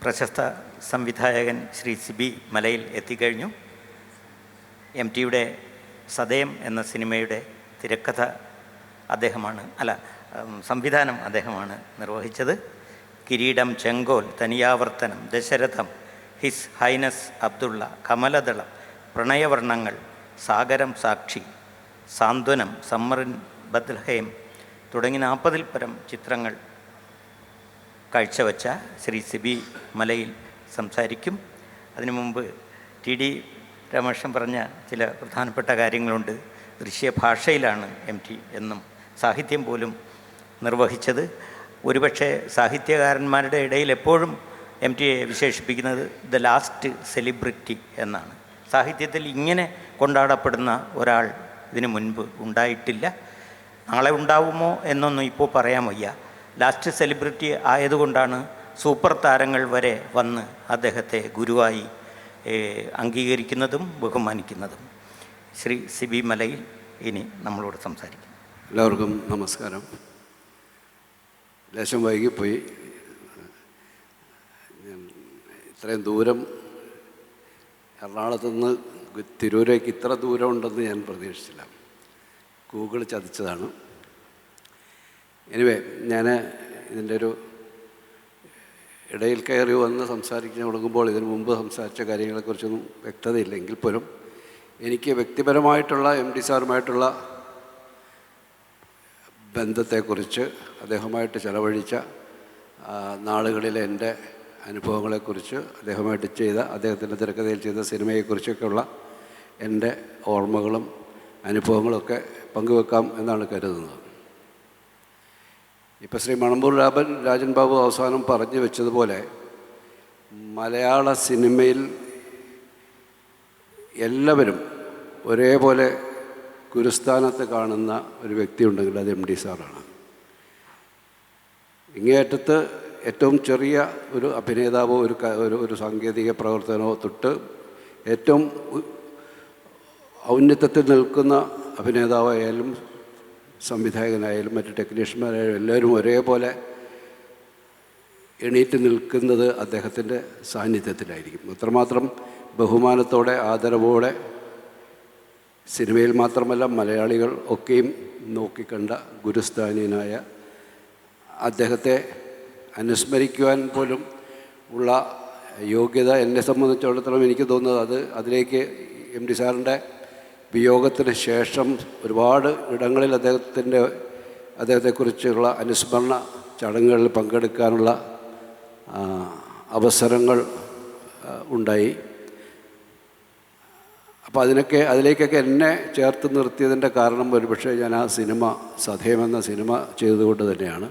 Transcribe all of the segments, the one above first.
പ്രശസ്ത സംവിധായകൻ ശ്രീ സിബി മലയിൽ എത്തിക്കഴിഞ്ഞു. എം ടിയുടെ സദയം എന്ന സിനിമയുടെ തിരക്കഥ സംവിധാനം അദ്ദേഹമാണ് നിർവഹിച്ചത്. കിരീടം, ചെങ്കോൽ, തനിയാവർത്തനം, ദശരഥം, ഹിസ് ഹൈനസ് അബ്ദുള്ള, കമലദളം, പ്രണയവർണ്ണങ്ങൾ, സാഗരം സാക്ഷി, സാന്ത്വനം, സമ്മറിൻ ബത്ലഹേം തുടങ്ങി 40-ൽ പരം ചിത്രങ്ങൾ കാഴ്ചവെച്ച ശ്രീ സിബി മലയിൽ സംസാരിക്കും. അതിനു മുമ്പ് ടി ഡി രാമകൃഷ്ണൻ പറഞ്ഞ ചില പ്രധാനപ്പെട്ട കാര്യങ്ങളുണ്ട്. ദൃശ്യഭാഷയിലാണ് എം ടി എന്നും സാഹിത്യം പോലും നിർവഹിച്ചത്. ഒരുപക്ഷെ സാഹിത്യകാരന്മാരുടെ ഇടയിൽ എപ്പോഴും എം ടിയെ വിശേഷിപ്പിക്കുന്നത് ദ ലാസ്റ്റ് സെലിബ്രിറ്റി എന്നാണ്. സാഹിത്യത്തിൽ ഇങ്ങനെ കൊണ്ടാടപ്പെടുന്ന ഒരാൾ ഇതിനു മുൻപ് ഉണ്ടായിട്ടില്ല. നാളെ ഉണ്ടാവുമോ എന്നൊന്നും ഇപ്പോൾ പറയാൻ വയ്യ. ലാസ്റ്റ് സെലിബ്രിറ്റി ആയതുകൊണ്ടാണ് സൂപ്പർ താരങ്ങൾ വരെ വന്ന് അദ്ദേഹത്തെ ഗുരുവായി അംഗീകരിക്കുന്നതും ബഹുമാനിക്കുന്നതും. ശ്രീ സിബി മലയിൽ ഇനി നമ്മളോട് സംസാരിക്കും. എല്ലാവർക്കും നമസ്കാരം. ലേശം വൈകിപ്പോയി. ഇത്രയും ദൂരം എറണാകുളത്ത് നിന്ന് തിരൂരേക്ക് ഇത്ര ദൂരം ഉണ്ടെന്ന് ഞാൻ പ്രതീക്ഷിച്ചില്ല. ഗൂഗിൾ ചതിച്ചതാണ്. എനിവേ, ഞാൻ ഇതിൻ്റെ ഒരു ഇടയിൽ കയറി വന്ന് സംസാരിക്കാൻ തുടങ്ങുമ്പോൾ ഇതിനു മുമ്പ് സംസാരിച്ച കാര്യങ്ങളെക്കുറിച്ചൊന്നും വ്യക്തതയില്ലെങ്കിൽ പോലും എനിക്ക് വ്യക്തിപരമായിട്ടുള്ള എം ടി സാറുമായിട്ടുള്ള ബന്ധത്തെക്കുറിച്ച്, അദ്ദേഹമായിട്ട് ചെലവഴിച്ച നാളുകളിലെ എൻ്റെ അനുഭവങ്ങളെക്കുറിച്ച്, അദ്ദേഹത്തിൻ്റെ തിരക്കഥയിൽ ചെയ്ത സിനിമയെക്കുറിച്ചൊക്കെയുള്ള എൻ്റെ ഓർമ്മകളും അനുഭവങ്ങളൊക്കെ പങ്കുവെക്കാം എന്നാണ് കരുതുന്നത്. ഇപ്പോൾ ശ്രീ മണമ്പൂർ രാജൻ ബാബു അവസാനം പറഞ്ഞു വെച്ചതുപോലെ മലയാള സിനിമയിൽ എല്ലാവരും ഒരേപോലെ ഗുരുസ്ഥാനത്ത് കാണുന്ന ഒരു വ്യക്തി ഉണ്ടെങ്കിൽ അത് എം ടി സാറാണ്. ഇങ്ങേയറ്റത്ത് ഏറ്റവും ചെറിയ ഒരു അഭിനേതാവോ ഒരു സാങ്കേതിക പ്രവർത്തനമോ തൊട്ട് ഏറ്റവും ഔന്നത്യത്തിൽ നിൽക്കുന്ന അഭിനേതാവായാലും സംവിധായകനായാലും മറ്റ് ടെക്നീഷ്യന്മാരായാലും എല്ലാവരും ഒരേപോലെ എണീറ്റ് നിൽക്കുന്നത് അദ്ദേഹത്തിൻ്റെ സാന്നിധ്യത്തിലായിരിക്കും. അത്രമാത്രം ബഹുമാനത്തോടെ, ആദരവോടെ സിനിമയിൽ മാത്രമല്ല മലയാളികൾ ഒക്കെയും നോക്കിക്കണ്ട ഗുരുസ്ഥാനീയനായ അദ്ദേഹത്തെ അനുസ്മരിക്കുവാൻ പോലും ഉള്ള യോഗ്യത എന്നെ സംബന്ധിച്ചിടത്തോളം എനിക്ക് തോന്നുന്നത് അതിലേക്ക് എം ടി സാറിൻ്റെ വിയോഗത്തിന് ശേഷം ഒരുപാട് ഇടങ്ങളിൽ അദ്ദേഹത്തെക്കുറിച്ചുള്ള അനുസ്മരണ ചടങ്ങുകളിൽ പങ്കെടുക്കാനുള്ള അവസരങ്ങൾ ഉണ്ടായി. അപ്പോൾ അതിലേക്കൊക്കെ എന്നെ ചേർത്ത് നിർത്തിയതിൻ്റെ കാരണം ഒരുപക്ഷെ ഞാൻ ആ സിനിമ, സധയം എന്ന സിനിമ ചെയ്തുകൊണ്ട് തന്നെയാണ്.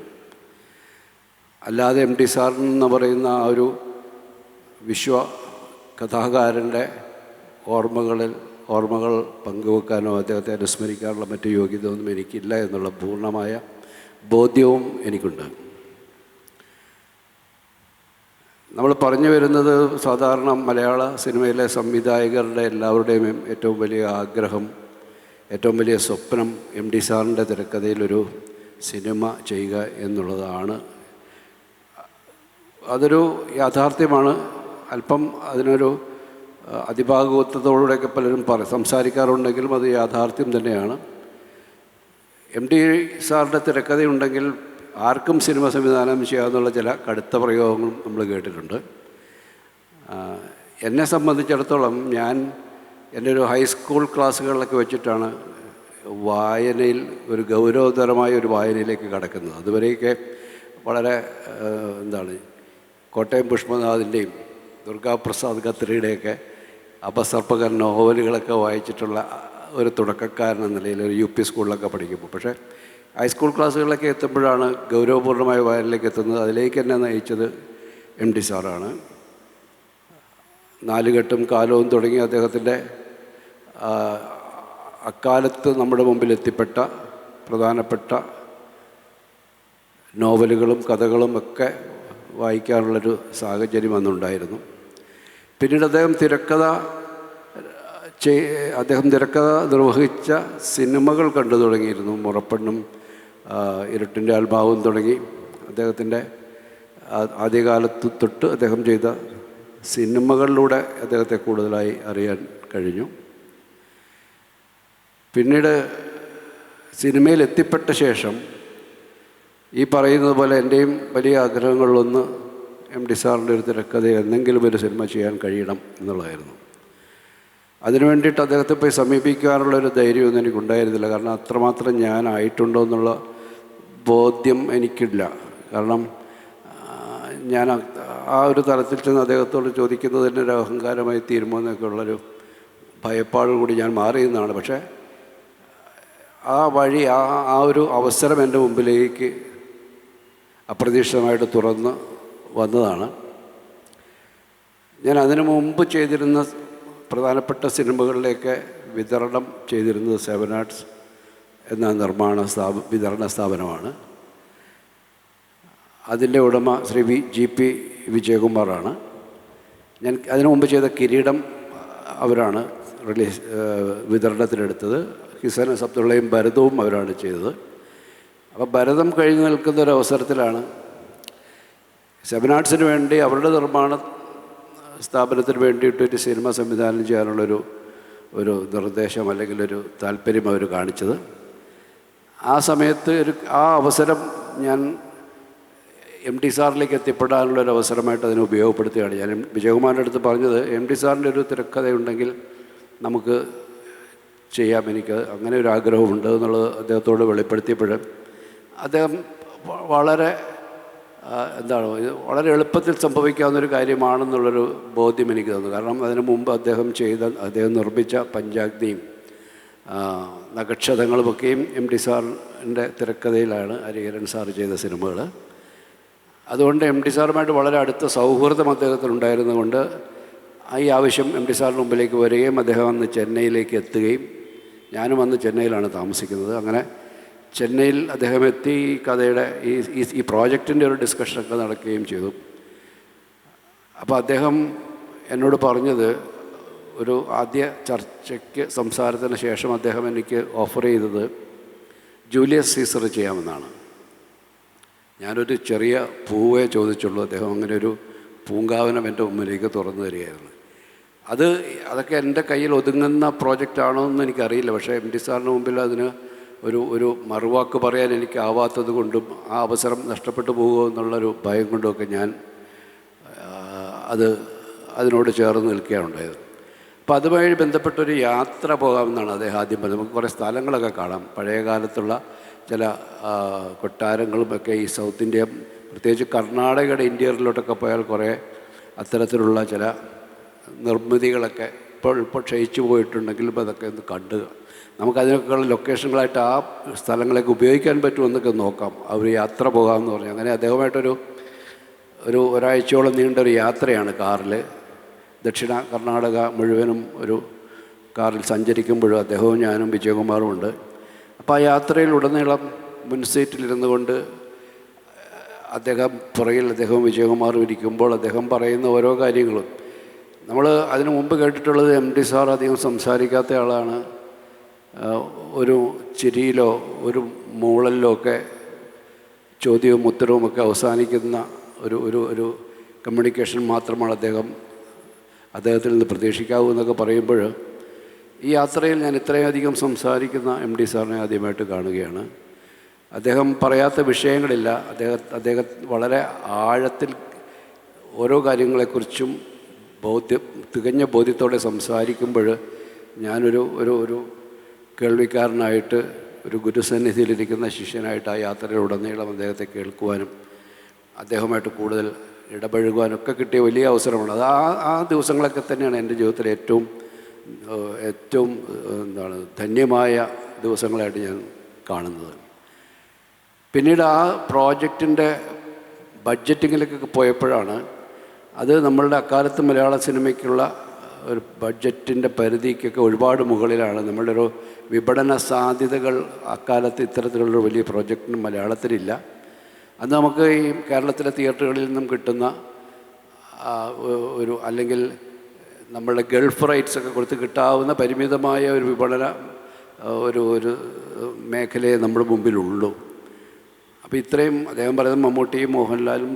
അല്ലാതെ എം ടി സാറിനെന്ന് പറയുന്ന ആ ഒരു വിശ്വകഥാകാരൻ്റെ ഓർമ്മകൾ പങ്കുവെക്കാനോ അദ്ദേഹത്തെ അനുസ്മരിക്കാനുള്ള മറ്റു യോഗ്യതയൊന്നും എനിക്കില്ല എന്നുള്ള പൂർണ്ണമായ ബോധ്യവും എനിക്കുണ്ട്. നമ്മൾ പറഞ്ഞു വരുന്നത് സാധാരണ മലയാള സിനിമയിലെ സംവിധായകരുടെ എല്ലാവരുടെയും ഏറ്റവും വലിയ ആഗ്രഹം, ഏറ്റവും വലിയ സ്വപ്നം എം ടി സാറിൻ്റെ തിരക്കഥയിലൊരു സിനിമ ചെയ്യുക എന്നുള്ളതാണ്. അതൊരു യാഥാർത്ഥ്യമാണ്. അല്പം അതിനൊരു അതിഭാഗവത്വത്തോടെയൊക്കെ പലരും സംസാരിക്കാറുണ്ടെങ്കിലും അത് യാഥാർത്ഥ്യം തന്നെയാണ്. എം ടി സാറിൻ്റെ തിരക്കഥയുണ്ടെങ്കിൽ ആർക്കും സിനിമ സംവിധാനം ചെയ്യാമെന്നുള്ള ചില കടുത്ത പ്രയോഗങ്ങളും നമ്മൾ കേട്ടിട്ടുണ്ട്. എന്നെ സംബന്ധിച്ചിടത്തോളം എൻ്റെ ഒരു ഹൈസ്കൂൾ ക്ലാസ്സുകളിലൊക്കെ വെച്ചിട്ടാണ് വായനയിൽ ഒരു ഗൗരവതരമായ ഒരു വായനയിലേക്ക് കടക്കുന്നത്. അതുവരെയൊക്കെ വളരെ കോട്ടയം പുഷ്പനാഥിൻ്റെയും ദുർഗാപ്രസാദ് ഖത്രിയുടെയൊക്കെ അപസർപ്പകർ നോവലുകളൊക്കെ വായിച്ചിട്ടുള്ള ഒരു തുടക്കക്കാരൻ എന്ന നിലയിൽ ഒരു യു പി സ്കൂളിലൊക്കെ പഠിക്കുമ്പോൾ, പക്ഷേ ഹൈസ്കൂൾ ക്ലാസ്സുകളിലൊക്കെ എത്തുമ്പോഴാണ് ഗൗരവപൂർണ്ണമായ വായനയിലേക്ക് എത്തുന്നത്. അതിലേക്ക് എന്നെ നയിച്ചത് എം ടി സാറാണ്. നാലുകെട്ടും കാലവും തുടങ്ങി അദ്ദേഹത്തിൻ്റെ അക്കാലത്ത് നമ്മുടെ മുമ്പിൽ എത്തിപ്പെട്ട പ്രധാനപ്പെട്ട നോവലുകളും കഥകളും ഒക്കെ വായിക്കാനുള്ളൊരു സാഹചര്യം അന്നുണ്ടായിരുന്നു. പിന്നീട് അദ്ദേഹം തിരക്കഥ നിർവഹിച്ച സിനിമകൾ കണ്ടു തുടങ്ങിയിരുന്നു. മുറപ്പെണ്ണും ഇരുട്ടിൻ്റെ ആത്മാവും തുടങ്ങി അദ്ദേഹത്തിൻ്റെ ആദ്യകാലത്ത് തൊട്ട് അദ്ദേഹം ചെയ്ത സിനിമകളിലൂടെ അദ്ദേഹത്തെ കൂടുതലായി അറിയാൻ കഴിഞ്ഞു. പിന്നീട് സിനിമയിൽ എത്തിപ്പെട്ട ശേഷം ഈ പറയുന്നത് പോലെ എൻ്റെയും വലിയ ആഗ്രഹങ്ങളിലൊന്ന് MD സാറിൻ്റെ ഒരു തിരക്കഥ എന്തെങ്കിലും ഒരു സിനിമ ചെയ്യാൻ കഴിയണം എന്നുള്ളതായിരുന്നു. അതിനു വേണ്ടിയിട്ട് അദ്ദേഹത്തെ പോയി സമീപിക്കാനുള്ളൊരു ധൈര്യമൊന്നും എനിക്കുണ്ടായിരുന്നില്ല. കാരണം അത്രമാത്രം ഞാനായിട്ടുണ്ടോ എന്നുള്ള ബോധ്യം എനിക്കില്ല. കാരണം ഞാൻ ആ ഒരു തലത്തിൽ ചെന്ന് അദ്ദേഹത്തോട് ചോദിക്കുന്നത് തന്നെ ഒരു അഹങ്കാരമായി തീരുമോ എന്നൊക്കെ ഉള്ളൊരു ഭയപ്പാട് കൂടി ഞാൻ മാറി നിന്നാണ്. പക്ഷേ ആ വഴി ആ ഒരു അവസരം എൻ്റെ മുമ്പിലേക്ക് അപ്രതീക്ഷിതമായിട്ട് തുറന്ന് വന്നതാണ്. ഞാൻ അതിനു മുമ്പ് ചെയ്തിരുന്ന പ്രധാനപ്പെട്ട സിനിമകളിലേക്ക് വിതരണം ചെയ്തിരുന്നത് 7 ആർട്സ് എന്ന വിതരണ സ്ഥാപനമാണ്. അതിൻ്റെ ഉടമ ശ്രീ GP വിജയകുമാറാണ്. ഞാൻ അതിനു മുമ്പ് ചെയ്ത കിരീടം അവരാണ് വിതരണത്തിനെടുത്തത്. ഹിസൻ അബ്ദുള്ളയും ഭരതവും അവരാണ് ചെയ്തത്. അപ്പോൾ ഭരതം കഴിഞ്ഞ് നിൽക്കുന്ന ഒരു അവസരത്തിലാണ് 7 ആർട്സിന് വേണ്ടി അവരുടെ നിർമ്മാണ സ്ഥാപനത്തിന് വേണ്ടിയിട്ടൊരു സിനിമ സംവിധാനം ചെയ്യാനുള്ളൊരു നിർദ്ദേശം അല്ലെങ്കിൽ ഒരു താല്പര്യം അവർ കാണിച്ചത്. ആ സമയത്ത് ആ അവസരം ഞാൻ MD സാറിലേക്ക് എത്തിപ്പെടാനുള്ളൊരു അവസരമായിട്ട് അതിനെ ഉപയോഗപ്പെടുത്തുകയാണ്. ഞാൻ വിജയകുമാറിൻ്റെ അടുത്ത് പറഞ്ഞത് MD സാറിൻ്റെ ഒരു തിരക്കഥയുണ്ടെങ്കിൽ നമുക്ക് ചെയ്യാം, എനിക്ക് അങ്ങനെ ഒരു ആഗ്രഹമുണ്ട് എന്നുള്ളത് അദ്ദേഹത്തോട് വെളിപ്പെടുത്തിയപ്പോൾ അദ്ദേഹം വളരെ വളരെ എളുപ്പത്തിൽ സംഭവിക്കാവുന്നൊരു കാര്യമാണെന്നുള്ളൊരു ബോധ്യം എനിക്ക് തന്നു. കാരണം അതിനു മുമ്പ് അദ്ദേഹം നിർമ്മിച്ച പഞ്ചാഗ്നിയും നക്ഷതങ്ങളുമൊക്കെയും MD സാറിൻ്റെ തിരക്കഥയിലാണ് ഹരിഹരൻ സാർ ചെയ്ത സിനിമകൾ. അതുകൊണ്ട് MD സാറുമായിട്ട് വളരെ അടുത്ത സൗഹൃദം അദ്ദേഹത്തിനുണ്ടായിരുന്നതുകൊണ്ട് ഈ ആവശ്യം MD സാറിന് മുമ്പിലേക്ക് വരികയും അദ്ദേഹം അന്ന് ചെന്നൈയിലേക്ക് എത്തുകയും ഞാനും അന്ന് ചെന്നൈയിലാണ് താമസിക്കുന്നത്. അങ്ങനെ ചെന്നൈയിൽ അദ്ദേഹം എത്തി ഈ കഥയുടെ ഈ പ്രോജക്റ്റിൻ്റെ ഒരു ഡിസ്കഷനൊക്കെ നടക്കുകയും ചെയ്തു. അപ്പോൾ അദ്ദേഹം എന്നോട് പറഞ്ഞത് ഒരു ആദ്യ സംസാരത്തിന് ശേഷം അദ്ദേഹം എനിക്ക് ഓഫർ ചെയ്തത് ജൂലിയസ് സീസർ ചെയ്യാമെന്നാണ്. ഞാനൊരു ചെറിയ പൂവേ ചോദിച്ചുള്ളൂ. അദ്ദേഹം അങ്ങനെ ഒരു പൂങ്കാവനം എൻ്റെ മുമ്പിലേക്ക് തുറന്നു തരികയായിരുന്നു. അതൊക്കെ എൻ്റെ കയ്യിൽ ഒതുങ്ങുന്ന പ്രോജക്റ്റാണോ എന്ന് എനിക്കറിയില്ല. പക്ഷേ MD സാറിന് മുമ്പിൽ അതിന് ഒരു മറുവാക്ക് പറയാൻ എനിക്കാവാത്തത് കൊണ്ടും ആ അവസരം നഷ്ടപ്പെട്ടു പോകുമോ എന്നുള്ളൊരു ഭയം കൊണ്ടുമൊക്കെ ഞാൻ അതിനോട് ചേർന്ന് നിൽക്കുകയാണ് ഉണ്ടായത്. അപ്പോൾ അതുമായി ബന്ധപ്പെട്ടൊരു യാത്ര പോകാമെന്നാണ് അദ്ദേഹം ആദ്യം പറഞ്ഞത്. നമുക്ക് കുറേ സ്ഥലങ്ങളൊക്കെ കാണാം. പഴയ കാലത്തുള്ള ചില കൊട്ടാരങ്ങളുമൊക്കെ ഈ സൗത്ത് ഇന്ത്യ, പ്രത്യേകിച്ച് കർണാടകയുടെ ഇൻറ്റീരിയറിലോട്ടൊക്കെ പോയാൽ കുറേ അത്തരത്തിലുള്ള ചില നിർമ്മിതികളൊക്കെ ഇപ്പോൾ ക്ഷയിച്ചു പോയിട്ടുണ്ടെങ്കിലും അതൊക്കെ ഒന്ന് കണ്ട് നമുക്കതിനൊക്കെയുള്ള ലൊക്കേഷനുകളായിട്ട് ആ സ്ഥലങ്ങളൊക്കെ ഉപയോഗിക്കാൻ പറ്റുമെന്നൊക്കെ നോക്കാം. അവർ യാത്ര പോകാമെന്ന് പറഞ്ഞു. അങ്ങനെ അദ്ദേഹമായിട്ടൊരു ഒരാഴ്ചയോളം നീണ്ടൊരു യാത്രയാണ് കാറിൽ. ദക്ഷിണ കർണാടക മുഴുവനും ഒരു കാറിൽ സഞ്ചരിക്കുമ്പോഴും അദ്ദേഹവും ഞാനും വിജയകുമാറും ഉണ്ട്. അപ്പോൾ ആ യാത്രയിൽ ഉടനീളം മുൻസീറ്റിലിരുന്നു കൊണ്ട് അദ്ദേഹവും വിജയകുമാറും ഇരിക്കുമ്പോൾ അദ്ദേഹം പറയുന്ന ഓരോ കാര്യങ്ങളും നമ്മൾ അതിനു മുമ്പ് കേട്ടിട്ടുള്ളത് MD സാർ അധികം സംസാരിക്കാത്ത ആളാണ്. ഒരു ചിരിയിലോ ഒരു മൂളലിലോ ഒക്കെ ചോദ്യവും ഉത്തരവും ഒക്കെ അവസാനിക്കുന്ന ഒരു കമ്മ്യൂണിക്കേഷൻ മാത്രമാണ് അദ്ദേഹത്തിൽ നിന്ന് പ്രതീക്ഷിക്കാവൂ എന്നൊക്കെ പറയുമ്പോൾ ഈ യാത്രയിൽ ഞാൻ ഇത്രയധികം സംസാരിക്കുന്ന MD സാറിനെ ആദ്യമായിട്ട് കാണുകയാണ്. അദ്ദേഹം പറയാത്ത വിഷയങ്ങളില്ല. അദ്ദേഹം വളരെ ആഴത്തിൽ ഓരോ കാര്യങ്ങളെക്കുറിച്ചും തികഞ്ഞ ബോധ്യത്തോടെ സംസാരിക്കുമ്പോൾ ഞാനൊരു കേൾവിക്കാരനായിട്ട് ഒരു ഗുരുസന്നിധിയിലിരിക്കുന്ന ശിഷ്യനായിട്ട് ആ യാത്രയിലുടനീളം അദ്ദേഹത്തെ കേൾക്കുവാനും അദ്ദേഹമായിട്ട് കൂടുതൽ ഇടപഴകുവാനൊക്കെ കിട്ടിയ വലിയ അവസരമാണ്. ആ ദിവസങ്ങളൊക്കെ തന്നെയാണ് എൻ്റെ ജീവിതത്തിലെ ഏറ്റവും ധന്യമായ ദിവസങ്ങളായിട്ട് ഞാൻ കാണുന്നത്. പിന്നീട് ആ പ്രോജക്റ്റിൻ്റെ ബഡ്ജറ്റിങ്ങിലേക്കൊക്കെ പോയപ്പോഴാണ് അത് നമ്മളുടെ അക്കാലത്ത് മലയാള സിനിമയ്ക്കുള്ള ഒരു ബഡ്ജറ്റിൻ്റെ പരിധിക്കൊക്കെ ഒരുപാട് മുകളിലാണ്. നമ്മളുടെ ഒരു വിപണന സാധ്യതകൾ അക്കാലത്ത് ഇത്തരത്തിലുള്ള വലിയ പ്രോജക്റ്റിന് മലയാളത്തിലില്ല. അത് നമുക്ക് ഈ കേരളത്തിലെ തിയേറ്ററുകളിൽ നിന്നും കിട്ടുന്ന അല്ലെങ്കിൽ നമ്മളുടെ ഗൾഫ് റൈറ്റ്സൊക്കെ കൊടുത്ത് കിട്ടാവുന്ന പരിമിതമായ ഒരു വിപണന ഒരു മേഖലയെ നമ്മുടെ മുമ്പിലുള്ളൂ. അപ്പോൾ ഇത്രയും അദ്ദേഹം പറയുന്നത് മമ്മൂട്ടിയും മോഹൻലാലും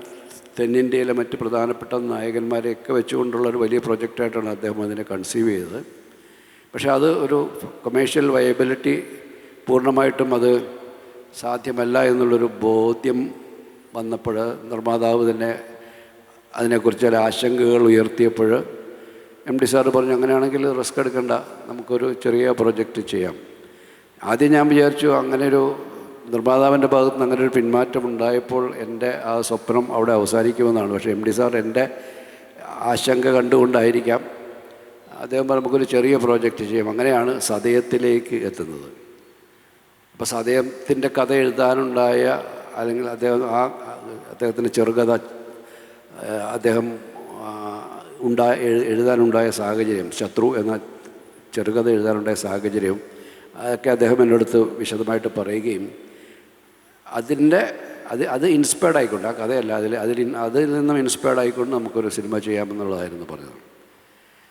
തെന്നിന്ത്യയിലെ മറ്റ് പ്രധാനപ്പെട്ട നായകന്മാരെയൊക്കെ വെച്ചുകൊണ്ടുള്ളൊരു വലിയ പ്രൊജക്റ്റായിട്ടാണ് അദ്ദേഹം അതിനെ കൺസീവ് ചെയ്തത്. പക്ഷേ അത് ഒരു കൊമേഴ്ഷ്യൽ വയബിലിറ്റി പൂർണ്ണമായിട്ടും അത് സാധ്യമല്ല എന്നുള്ളൊരു ബോധ്യം വന്നപ്പോൾ നിർമ്മാതാവ് തന്നെ അതിനെക്കുറിച്ച് ചില ആശങ്കകൾ ഉയർത്തിയപ്പോൾ MD സാറ് പറഞ്ഞു, അങ്ങനെയാണെങ്കിൽ റിസ്ക് എടുക്കണ്ട, നമുക്കൊരു ചെറിയ പ്രൊജക്റ്റ് ചെയ്യാം. ആദ്യം ഞാൻ വിചാരിച്ചു അങ്ങനെ ഒരു നിർമ്മാതാവിൻ്റെ ഭാഗത്ത് നിന്ന് അങ്ങനെ ഒരു പിന്മാറ്റം ഉണ്ടായപ്പോൾ എൻ്റെ ആ സ്വപ്നം അവിടെ അവസാനിക്കുമെന്നാണ്. പക്ഷേ MD സാർ എൻ്റെ ആശങ്ക കണ്ടുകൊണ്ടായിരിക്കാം അദ്ദേഹം പറഞ്ഞു നമുക്കൊരു ചെറിയ പ്രോജക്റ്റ് ചെയ്യാം. അങ്ങനെയാണ് സതയത്തിലേക്ക് എത്തുന്നത്. അപ്പോൾ സതയത്തിൻ്റെ കഥ എഴുതാനുണ്ടായ, അല്ലെങ്കിൽ അദ്ദേഹത്തിൻ്റെ ചെറുകഥ അദ്ദേഹം എഴുതാനുണ്ടായ സാഹചര്യം, ശത്രു എന്ന ചെറുകഥ എഴുതാനുണ്ടായ സാഹചര്യം അതൊക്കെ അദ്ദേഹം എൻ്റെ അടുത്ത് വിശദമായിട്ട് പറയുകയും അത് ഇൻസ്പയർഡ് ആയിക്കൊണ്ട്, ആ കഥയല്ല, അതിൽ നിന്നും ഇൻസ്പയർഡ് ആയിക്കൊണ്ട് നമുക്കൊരു സിനിമ ചെയ്യാമെന്നുള്ളതായിരുന്നു പറഞ്ഞത്.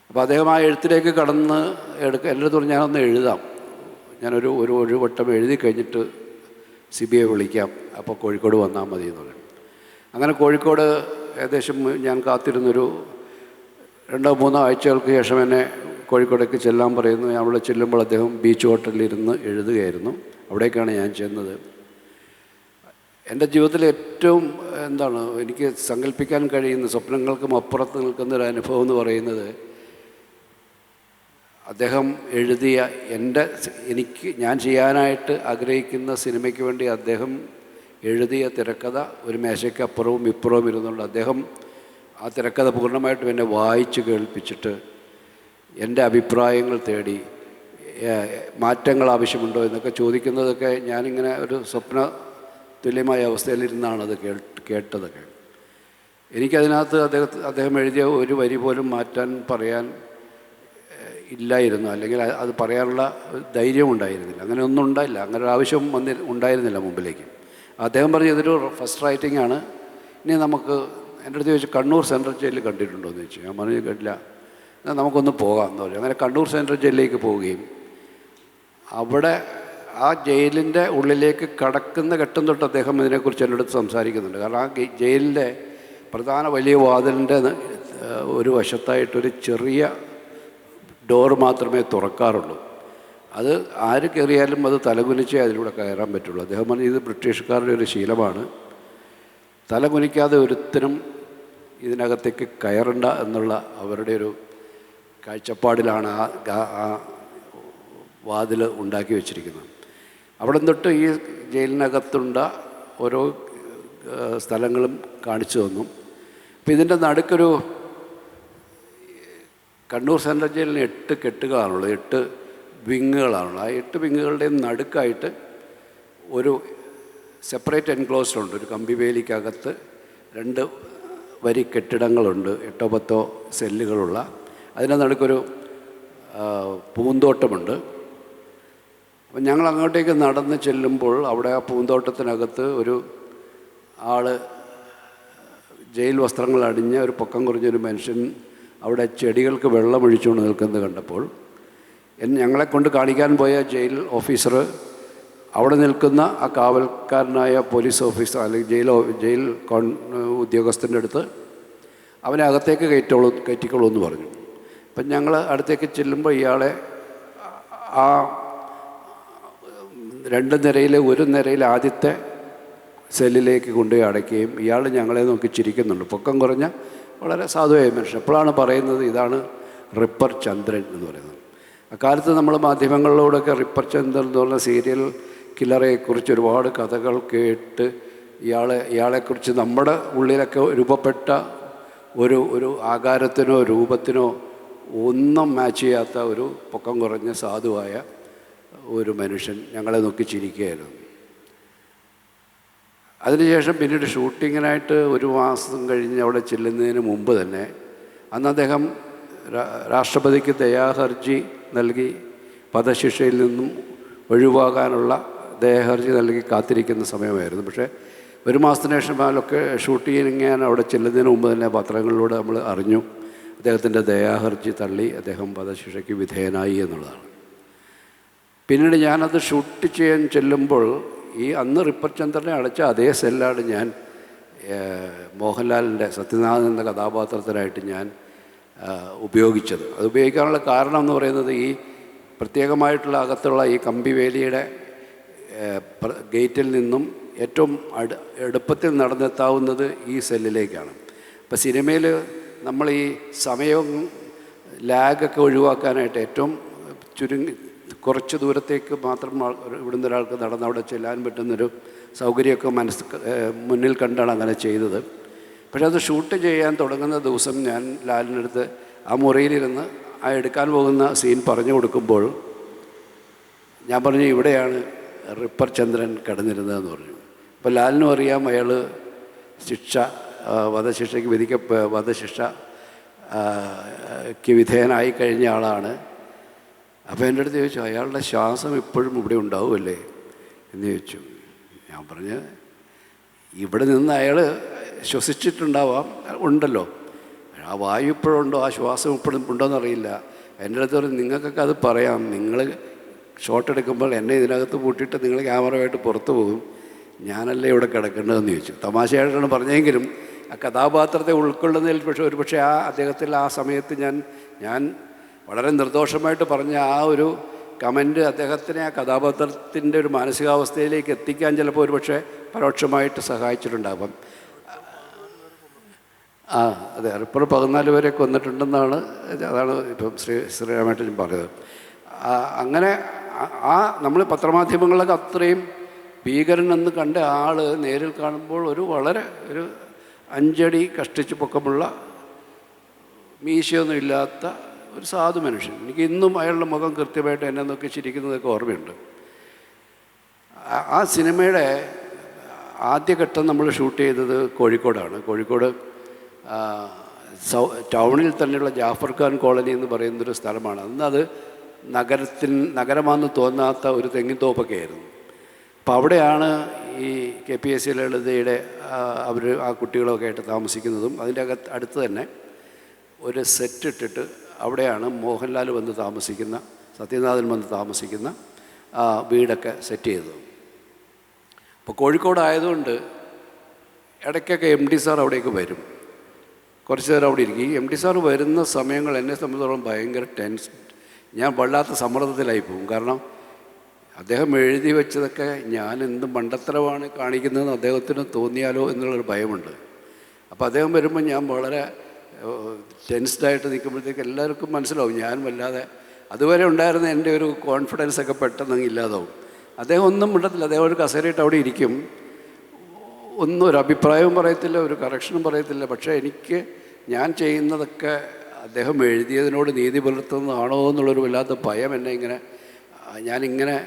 അപ്പോൾ അദ്ദേഹം ആ എഴുത്തിലേക്ക് കടന്ന് എൻ്റെ അടുത്ത് പറഞ്ഞു, ഞാനൊന്ന് എഴുതാം, ഒരു വട്ടം എഴുതി കഴിഞ്ഞിട്ട് CBI വിളിക്കാം, അപ്പോൾ കോഴിക്കോട് വന്നാൽ മതി എന്ന് പറഞ്ഞു. അങ്ങനെ കോഴിക്കോട് ഏകദേശം ഞാൻ കാത്തിരുന്നൊരു 2-3 ആഴ്ചകൾക്ക് ശേഷം എന്നെ കോഴിക്കോടേക്ക് ചെല്ലാൻ പറയുന്നു. ഞാൻ അവിടെ ചെല്ലുമ്പോൾ അദ്ദേഹം ബീച്ച് ഹോട്ടലിൽ ഇരുന്ന് എഴുതുകയായിരുന്നു. അവിടേക്കാണ് ഞാൻ ചെന്നത്. എൻ്റെ ജീവിതത്തിൽ ഏറ്റവും എനിക്ക് സങ്കല്പിക്കാൻ കഴിയുന്ന, സ്വപ്നങ്ങൾക്കും അപ്പുറത്ത് നിൽക്കുന്നൊരു അനുഭവം എന്ന് പറയുന്നത്, അദ്ദേഹം എഴുതിയ ഞാൻ ചെയ്യാനായിട്ട് ആഗ്രഹിക്കുന്ന സിനിമയ്ക്ക് വേണ്ടി അദ്ദേഹം എഴുതിയ തിരക്കഥ ഒരു മേശയ്ക്കപ്പുറവും ഇപ്പുറവും ഇരുന്നുകൊണ്ട് അദ്ദേഹം ആ തിരക്കഥ പൂർണ്ണമായിട്ടും എന്നെ വായിച്ച് കേൾപ്പിച്ചിട്ട് എൻ്റെ അഭിപ്രായങ്ങൾ തേടി മാറ്റങ്ങൾ ആവശ്യമുണ്ടോ എന്നൊക്കെ ചോദിക്കുന്നതൊക്കെ ഞാനിങ്ങനെ ഒരു സ്വപ്ന തുല്യമായ അവസ്ഥയിലിരുന്നാണ് അത് കേട്ടതൊക്കെ. എനിക്കതിനകത്ത് അദ്ദേഹം എഴുതിയ ഒരു വരി പോലും പറയാൻ ഇല്ലായിരുന്നു, അല്ലെങ്കിൽ അത് പറയാനുള്ള ധൈര്യം ഉണ്ടായിരുന്നില്ല. അങ്ങനെ ഒന്നും ഉണ്ടായില്ല, അങ്ങനെ ഒരു ആവശ്യം ഉണ്ടായിരുന്നില്ല മുമ്പിലേക്ക്. അദ്ദേഹം പറഞ്ഞു, ഇതൊരു ഫസ്റ്റ് റൈറ്റിംഗ് ആണ്, ഇനി നമുക്ക്, എൻ്റെ അടുത്ത് ചോദിച്ചു കണ്ണൂർ സെൻട്രൽ ജയിലിൽ കണ്ടിട്ടുണ്ടോ എന്ന് ചോദിച്ചു. ഞാൻ പറഞ്ഞു കേട്ടില്ല, നമുക്കൊന്ന് പോകാം എന്ന് പറഞ്ഞു. അങ്ങനെ കണ്ണൂർ സെൻട്രൽ ജയിലിലേക്ക് പോവുകയും അവിടെ ആ ജയിലിൻ്റെ ഉള്ളിലേക്ക് കടക്കുന്ന ഘട്ടം തൊട്ട് അദ്ദേഹം ഇതിനെക്കുറിച്ച് എൻ്റെ അടുത്ത് സംസാരിക്കുന്നുണ്ട്. കാരണം ആ ജയിലിൻ്റെ പ്രധാന വലിയ വാതിലിൻ്റെ ഒരു വശത്തായിട്ടൊരു ചെറിയ ഡോർ മാത്രമേ തുറക്കാറുള്ളൂ. അത് ആര് കയറിയാലും അത് തലകുനിച്ചേ അതിലൂടെ കയറാൻ പറ്റുള്ളൂ. അദ്ദേഹം പറഞ്ഞു, ഇത് ബ്രിട്ടീഷുകാരുടെ ഒരു ശീലമാണ്, തലകുനിക്കാതെ ഒരുത്തരും ഇതിനകത്തേക്ക് കയറണ്ട എന്നുള്ള അവരുടെ ഒരു കാഴ്ചപ്പാടിലാണ് ആ വാതിൽ ഉണ്ടാക്കി വച്ചിരിക്കുന്നത്. അവിടെ തൊട്ട് ഈ ജയിലിനകത്തുണ്ട ഓരോ സ്ഥലങ്ങളും കാണിച്ചു തന്നു. അപ്പോൾ ഇതിൻ്റെ നടുക്കൊരു, കണ്ണൂർ സെൻട്രൽ ജയിലിന് 8 കെട്ടുകളാണുള്ളത്, 8 വിങ്ങുകളാണുള്ളത്. ആ 8 വിങ്ങുകളുടെയും നടുക്കായിട്ട് ഒരു സെപ്പറേറ്റ് എൻക്ലോസ്ഡ് ഉണ്ട്. ഒരു കമ്പിവേലിക്കകത്ത് 2 വരി കെട്ടിടങ്ങളുണ്ട്, 8-10 സെല്ലുകളുള്ള. അതിൻ്റെ നടുക്കൊരു പൂന്തോട്ടമുണ്ട്. അപ്പം ഞങ്ങൾ അങ്ങോട്ടേക്ക് നടന്ന് ചെല്ലുമ്പോൾ അവിടെ ആ പൂന്തോട്ടത്തിനകത്ത് ഒരു ആൾ, ജയിൽ വസ്ത്രങ്ങൾ അണിഞ്ഞ ഒരു പൊക്കം കുറഞ്ഞൊരു മനുഷ്യൻ അവിടെ ചെടികൾക്ക് വെള്ളമൊഴിച്ചുകൊണ്ട് നിൽക്കുന്നത് കണ്ടപ്പോൾ ഞങ്ങളെ കൊണ്ട് കാണിക്കാൻ പോയ ജയിൽ ഓഫീസർ അവിടെ നിൽക്കുന്ന ആ കാവൽക്കാരനായ പോലീസ് ഓഫീസർ അല്ലെങ്കിൽ ജയിൽ ഉദ്യോഗസ്ഥൻ്റെ അടുത്ത് അവനെ അകത്തേക്ക് കയറ്റിക്കോളൂ എന്ന് പറഞ്ഞു. അപ്പം ഞങ്ങൾ അടുത്തേക്ക് ചെല്ലുമ്പോൾ ഇയാളെ ആ 2 നിരയിൽ ഒരു നിരയിൽ ആദ്യത്തെ സെല്ലിലേക്ക് കൊണ്ടുപോയി അടയ്ക്കുകയും ഇയാൾ ഞങ്ങളെ നോക്കി ചിരിക്കുന്നുണ്ട്. പൊക്കം കുറഞ്ഞ വളരെ സാധുവായ മനുഷ്യൻ. എപ്പോഴാണ് പറയുന്നത്, ഇതാണ് റിപ്പർ ചന്ദ്രൻ എന്ന് പറയുന്നത്. അക്കാലത്ത് നമ്മൾ മാധ്യമങ്ങളിലൂടെയൊക്കെ റിപ്പർ ചന്ദ്രൻ എന്ന് പറഞ്ഞ സീരിയൽ കില്ലറെക്കുറിച്ച് ഒരുപാട് കഥകൾ കേട്ട് ഇയാളെക്കുറിച്ച് നമ്മുടെ ഉള്ളിലൊക്കെ രൂപപ്പെട്ട ഒരു ആകാരത്തിനോ രൂപത്തിനോ ഒന്നും മാച്ച് ചെയ്യാത്ത ഒരു പൊക്കം കുറഞ്ഞ സാധുവായ ഒരു മനുഷ്യൻ ഞങ്ങളെ നോക്കി ചിരിക്കുകയായിരുന്നു. അതിനുശേഷം പിന്നീട് ഷൂട്ടിങ്ങിനായിട്ട് 1 മാസം കഴിഞ്ഞ് അവിടെ ചെല്ലുന്നതിന് മുമ്പ് തന്നെ അന്ന് അദ്ദേഹം രാഷ്ട്രപതിക്ക് ദയാഹർജി നൽകി വധശിക്ഷയിൽ നിന്നും ഒഴിവാകാനുള്ള ദയാഹർജി നൽകി കാത്തിരിക്കുന്ന സമയമായിരുന്നു. പക്ഷേ 1 മാസത്തിന് ശേഷം അതിലൊക്കെ ഷൂട്ടിങ്ങിന് അവിടെ ചെല്ലുന്നതിന് മുമ്പ് തന്നെ പത്രങ്ങളിലൂടെ നമ്മൾ അറിഞ്ഞു അദ്ദേഹത്തിൻ്റെ ദയാഹർജി തള്ളി അദ്ദേഹം വധശിക്ഷയ്ക്ക് വിധേയനായി എന്നുള്ളതാണ്. പിന്നീട് ഞാനത് ഷൂട്ട് ചെയ്യാൻ ചെല്ലുമ്പോൾ അന്ന് റിപ്പർ ചന്ദ്രനെ അടച്ച അതേ സെല്ലാണ് ഞാൻ മോഹൻലാലിൻ്റെ സത്യനാഥൻ എന്ന കഥാപാത്രത്തിനായിട്ട് ഞാൻ ഉപയോഗിച്ചത്. അത് ഉപയോഗിക്കാനുള്ള കാരണം എന്ന് പറയുന്നത് ഈ പ്രത്യേകമായിട്ടുള്ള അകത്തുള്ള ഈ കമ്പിവേലിയുടെ ഗേറ്റിൽ നിന്നും ഏറ്റവും എളുപ്പത്തിൽ നടന്നെത്താവുന്നത് ഈ സെല്ലിലേക്കാണ്. ഇപ്പോൾ സിനിമയിൽ നമ്മൾ ഈ സമയവും ലാഗൊക്കെ ഒഴിവാക്കാനായിട്ട് ഏറ്റവും കുറച്ച് ദൂരത്തേക്ക് മാത്രം ഇവിടുന്ന് ഒരാൾക്ക് നടന്ന് അവിടെ ചെല്ലാൻ പറ്റുന്നൊരു സൗകര്യമൊക്കെ മുന്നിൽ കണ്ടാണ് അങ്ങനെ ചെയ്തത്. പക്ഷെ അത് ഷൂട്ട് ചെയ്യാൻ തുടങ്ങുന്ന ദിവസം ഞാൻ ലാലിനടുത്ത് ആ മുറിയിലിരുന്ന് ആ എടുക്കാൻ പോകുന്ന സീൻ പറഞ്ഞു കൊടുക്കുമ്പോൾ ഞാൻ പറഞ്ഞു, ഇവിടെയാണ് റിപ്പർ ചന്ദ്രൻ കിടന്നിരുന്നതെന്ന് പറഞ്ഞു. അപ്പോൾ ലാലിനും അറിയാം അയാൾ വധശിക്ഷയ്ക്ക് വിധേയനായി കഴിഞ്ഞ ആളാണ്. അപ്പോൾ എൻ്റെ അടുത്ത് ചോദിച്ചു, അയാളുടെ ശ്വാസം ഇപ്പോഴും ഇവിടെ ഉണ്ടാവുമല്ലേ എന്ന് ചോദിച്ചു. ഞാൻ പറഞ്ഞ്, ഇവിടെ നിന്ന് അയാൾ ശ്വസിച്ചിട്ടുണ്ടാവാം, ഉണ്ടല്ലോ, ആ വായു ഇപ്പോഴുണ്ടോ ആ ശ്വാസം ഇപ്പോഴും ഉണ്ടോയെന്നറിയില്ല. എൻ്റെ അടുത്ത് പറഞ്ഞു, നിങ്ങൾക്കൊക്കെ അത് പറയാം, നിങ്ങൾ ഷോട്ട് എടുക്കുമ്പോൾ എന്നെ ഇതിനകത്ത് പൂട്ടിയിട്ട് നിങ്ങൾ ക്യാമറയായിട്ട് പുറത്തു പോകും, ഞാനല്ലേ ഇവിടെ കിടക്കേണ്ടതെന്ന് ചോദിച്ചു. തമാശയായിട്ടാണ് പറഞ്ഞെങ്കിലും ആ കഥാപാത്രത്തെ ഉൾക്കൊള്ളുന്നതിൽ പക്ഷേ ആ അദ്ദേഹത്തിൽ ആ സമയത്ത് ഞാൻ വളരെ നിർദോഷമായിട്ട് പറഞ്ഞ ആ ഒരു കമൻറ്റ് അദ്ദേഹത്തിനെ ആ കഥാപാത്രത്തിൻ്റെ ഒരു മാനസികാവസ്ഥയിലേക്ക് എത്തിക്കാൻ ചിലപ്പോൾ ഒരുപക്ഷെ പരോക്ഷമായിട്ട് സഹായിച്ചിട്ടുണ്ടാകും. അതെ, റിപ്പർ 14 പേരെ കൊന്നിട്ടുണ്ടെന്നാണ്, അതാണ് ഇപ്പം ശ്രീരാമേട്ടൻ പറഞ്ഞത്. അങ്ങനെ നമ്മൾ പത്രമാധ്യമങ്ങളിലൊക്കെ അത്രയും ഭീകരനെന്ന് കണ്ട ആൾ നേരിൽ കാണുമ്പോൾ വളരെ ഒരു 5 അടി കഷ്ടിച്ച് പൊക്കമുള്ള മീശയൊന്നും ഇല്ലാത്ത ഒരു സാധു മനുഷ്യൻ. എനിക്ക് ഇന്നും അയാളുടെ മുഖം കൃത്യമായിട്ട് എന്നെ നോക്കി ചിരിക്കുന്നതൊക്കെ ഓർമ്മയുണ്ട്. ആ സിനിമയുടെ ആദ്യഘട്ടം നമ്മൾ ഷൂട്ട് ചെയ്തത് കോഴിക്കോടാണ്. കോഴിക്കോട് ടൗണിൽ തന്നെയുള്ള ജാഫർ ഖാൻ കോളനി എന്ന് പറയുന്നൊരു സ്ഥലമാണ്. അന്ന് അത് നഗരമാണെന്ന് തോന്നാത്ത ഒരു തെങ്ങിൻതോപ്പൊക്കെ ആയിരുന്നു. അപ്പോൾ അവിടെയാണ് ഈ KPSC ലളിതയുടെ ആ കുട്ടികളൊക്കെ ആയിട്ട് താമസിക്കുന്നതും അതിൻ്റെ അടുത്ത് തന്നെ ഒരു സെറ്റ് ഇട്ടിട്ട് അവിടെയാണ് മോഹൻലാൽ വന്ന് താമസിക്കുന്ന, സത്യനാഥൻ വന്ന് താമസിക്കുന്ന വീടൊക്കെ സെറ്റ് ചെയ്തത്. അപ്പോൾ കോഴിക്കോടായതുകൊണ്ട് ഇടയ്ക്കൊക്കെ MD സാർ അവിടേക്ക് വരും, കുറച്ച് നേരം അവിടെ ഇരിക്കും. ഈ MD സാർ വരുന്ന സമയങ്ങൾ എന്നെ സംബന്ധിച്ചിടത്തോളം ഭയങ്കര ഞാൻ വല്ലാത്ത സമ്മർദ്ദത്തിലായി പോകും. കാരണം അദ്ദേഹം എഴുതി വെച്ചതൊക്കെ ഞാൻ എന്ത് മണ്ടത്തരമാണ് കാണിക്കുന്നതെന്ന് അദ്ദേഹത്തിന് തോന്നിയാലോ എന്നുള്ളൊരു ഭയമുണ്ട്. അപ്പോൾ അദ്ദേഹം വരുമ്പോൾ ഞാൻ വളരെ ടെൻസ്ഡായിട്ട് നിൽക്കുമ്പോഴത്തേക്ക് എല്ലാവർക്കും മനസ്സിലാവും ഞാൻ വല്ലാതെ അതുവരെ ഉണ്ടായിരുന്ന എൻ്റെ ഒരു കോൺഫിഡൻസൊക്കെ പെട്ടെന്ന് ഇല്ലാതാവും. അദ്ദേഹം ഒന്നും മിണ്ടത്തില്ല, അദ്ദേഹം ഒരു കസേരയിട്ട് അവിടെ ഇരിക്കും, ഒന്നും ഒരു അഭിപ്രായവും പറയത്തില്ല, ഒരു കറക്ഷനും പറയത്തില്ല. പക്ഷേ എനിക്ക് ഞാൻ ചെയ്യുന്നതൊക്കെ അദ്ദേഹം എഴുതിയതിനോട് നീതി പുലർത്തുന്നതാണോ എന്നുള്ളൊരു വല്ലാത്ത ഭയം എന്നെ ഞാനിങ്ങനെ